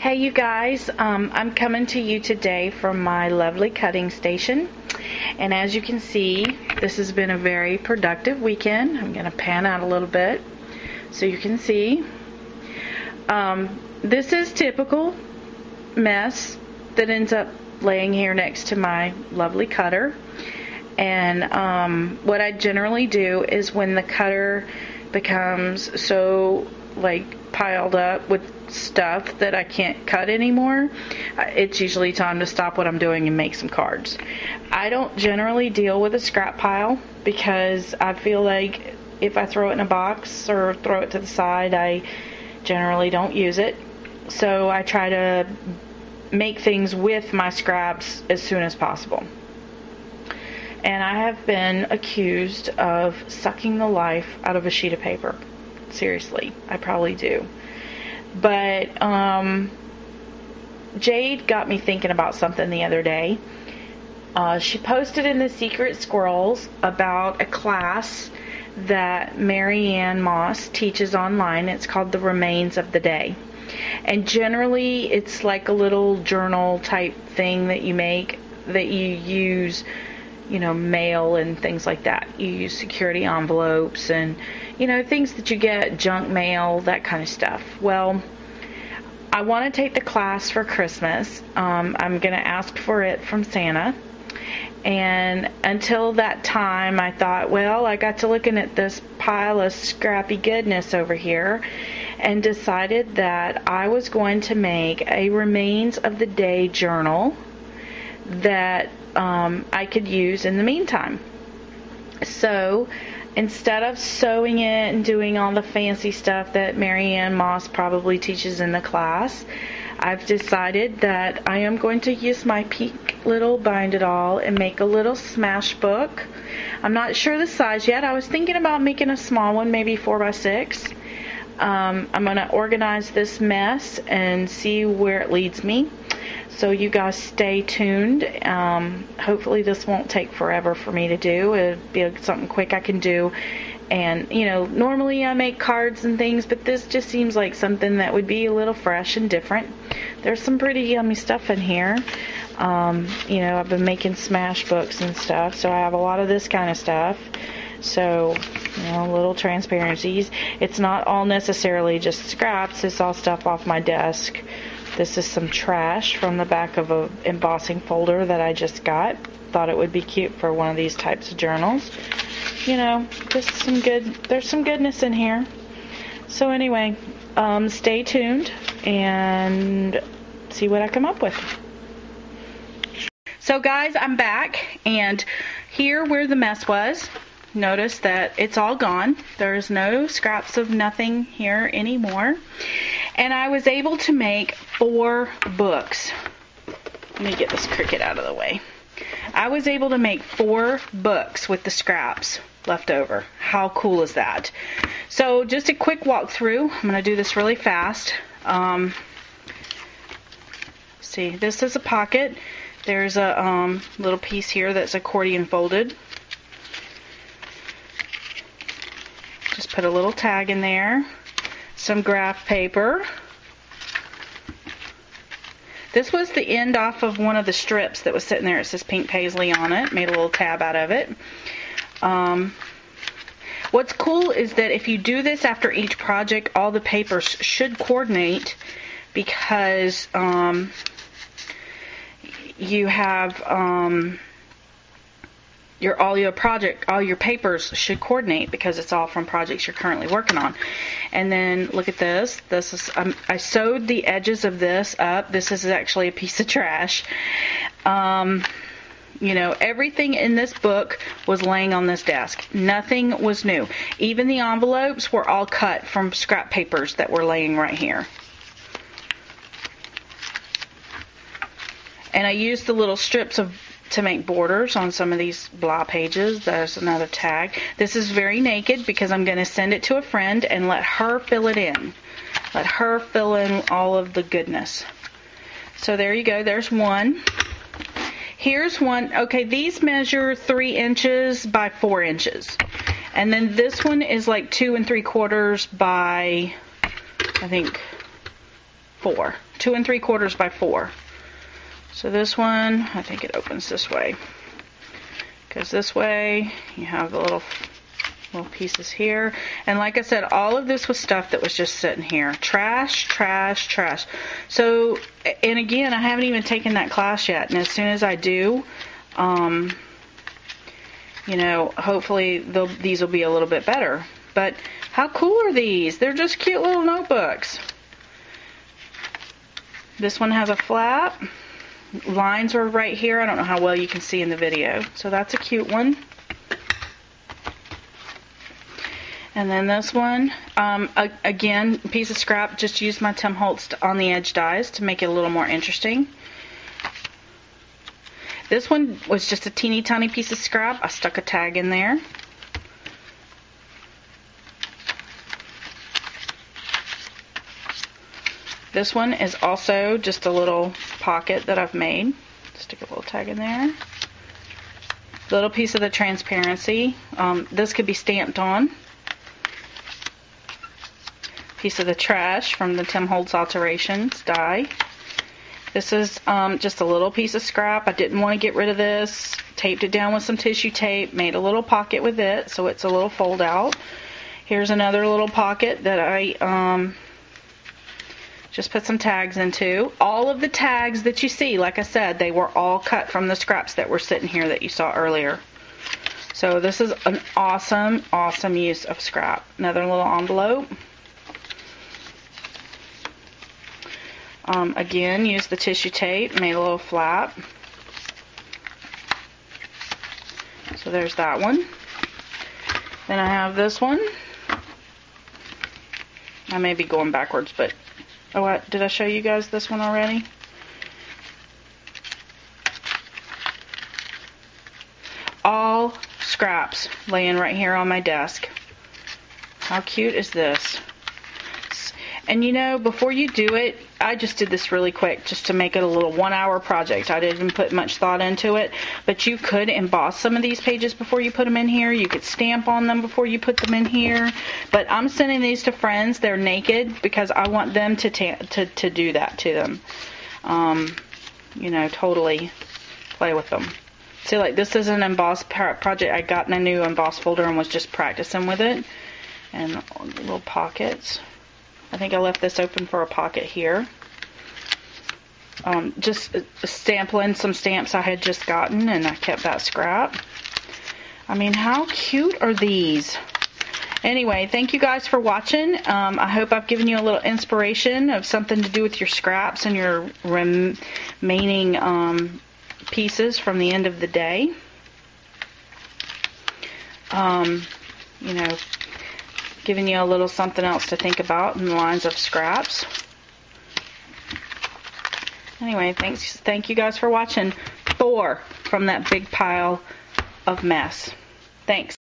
Hey you guys, I'm coming to you today from my lovely cutting station, and as you can see, this has been a very productive weekend. I'm going to pan out a little bit so you can see. This is typical mess that ends up laying here next to my lovely cutter, and what I generally do is when the cutter becomes so piled up with stuff that I can't cut anymore, it's usually time to stop what I'm doing and make some cards. I don't generally deal with a scrap pile because I feel like if I throw it in a box or throw it to the side, I generally don't use it. So I try to make things with my scraps as soon as possible. And I have been accused of sucking the life out of a sheet of paper. Seriously, I probably do. But Jade got me thinking about something the other day. She posted in the Secret Squirrels about a class that Mariann Ross teaches online. It's called the Remains of the Day. And generally it's like a little journal type thing that you make, that you use, mail and things like that. You use security envelopes and, things that you get, junk mail, that kind of stuff. Well, I want to take the class for Christmas. I'm going to ask for it from Santa. And until that time, I thought, well, I got to looking at this pile of scrappy goodness over here and decided that I was going to make a Remains of the Day journal that I could use in the meantime. So instead of sewing it and doing all the fancy stuff that Mariann Ross probably teaches in the class, I've decided that I am going to use my pink little bind it all and make a little smash book. I'm not sure the size yet. I was thinking about making a small one, maybe 4x6. I'm going to organize this mess and see where it leads me. So you guys stay tuned. Hopefully this won't take forever for me to do. It'll be something quick I can do. And, normally I make cards and things, but this just seems like something that would be a little fresh and different. There's some pretty yummy stuff in here. I've been making smash books and stuff, so I have a lot of this kind of stuff. So, little transparencies. It's not all necessarily just scraps. It's all stuff off my desk. This is some trash from the back of a embossing folder that I just got. Thought it would be cute for one of these types of journals. Just there's some goodness in here. So anyway, stay tuned and see what I come up with. So guys, I'm back, and here where the mess was, notice that it's all gone. There's no scraps of nothing here anymore. And I was able to make 4 books. Let me get this cricket out of the way. I was able to make 4 books with the scraps left over. How cool is that? So just a quick walkthrough. I'm going to do this really fast. See, this is a pocket. There's a little piece here that's accordion folded. Just put a little tag in there. Some graph paper. This was the end off of one of the strips that was sitting there. It says pink paisley on it. Made a little tab out of it. What's cool is that if you do this after each project, all the papers should coordinate, because you have all your papers should coordinate because it's all from projects you're currently working on. And then look at this. This is I sewed the edges of this up. This is actually a piece of trash. Everything in this book was laying on this desk. Nothing was new. Even the envelopes were all cut from scrap papers that were laying right here. And I used the little strips to make borders on some of these blah pages. There's another tag. This is very naked because I'm going to send it to a friend and let her fill it in. Let her fill in all of the goodness. So there you go. There's one. Here's one. Okay, these measure 3 inches by 4 inches. And then this one is like 2 3/4 by, I think, 4. 2 3/4 by 4. So this one, I think it opens this way. Because this way, you have the little pieces here. And like I said, all of this was stuff that was just sitting here. Trash, trash, trash. So, and again, I haven't even taken that class yet. And as soon as I do, you know, hopefully these will be a little bit better. But how cool are these? They're just cute little notebooks. This one has a flap. Lines are right here. I don't know how well you can see in the video. So that's a cute one. And then this one, again, piece of scrap. Just used my Tim Holtz on the edge dies to make it a little more interesting. This one was just a teeny tiny piece of scrap. I stuck a tag in there. This one is also just a little pocket that I've made. Stick a little tag in there. Little piece of the transparency. This could be stamped on. Piece of the trash from the Tim Holtz Alterations die. This is just a little piece of scrap. I didn't want to get rid of this. Taped it down with some tissue tape. Made a little pocket with it, so it's a little fold out. Here's another little pocket that I just put some tags into. All of the tags that you see, like I said, they were all cut from the scraps that were sitting here that you saw earlier. So this is an awesome, awesome use of scrap. Another little envelope. Again, use the tissue tape, made a little flap. So there's that one. Then I have this one. I may be going backwards, but oh, did I show you guys this one already? All scraps laying right here on my desk. How cute is this? And you know, before you do it, I just did this really quick just to make it a little 1-hour project. I didn't put much thought into it, but you could emboss some of these pages before you put them in here. You could stamp on them before you put them in here. But I'm sending these to friends. They're naked because I want them to do that to them. You know, totally play with them. See, like this is an emboss project. I got in a new emboss folder and was just practicing with it. And little pockets. I think I left this open for a pocket here. Just stamping some stamps I had just gotten, and I kept that scrap. I mean, how cute are these? Anyway, thank you guys for watching. I hope I've given you a little inspiration of something to do with your scraps and your remaining pieces from the end of the day. You know, giving you a little something else to think about in the lines of scraps. Anyway, thank you guys for watching. 4 from that big pile of mess. Thanks.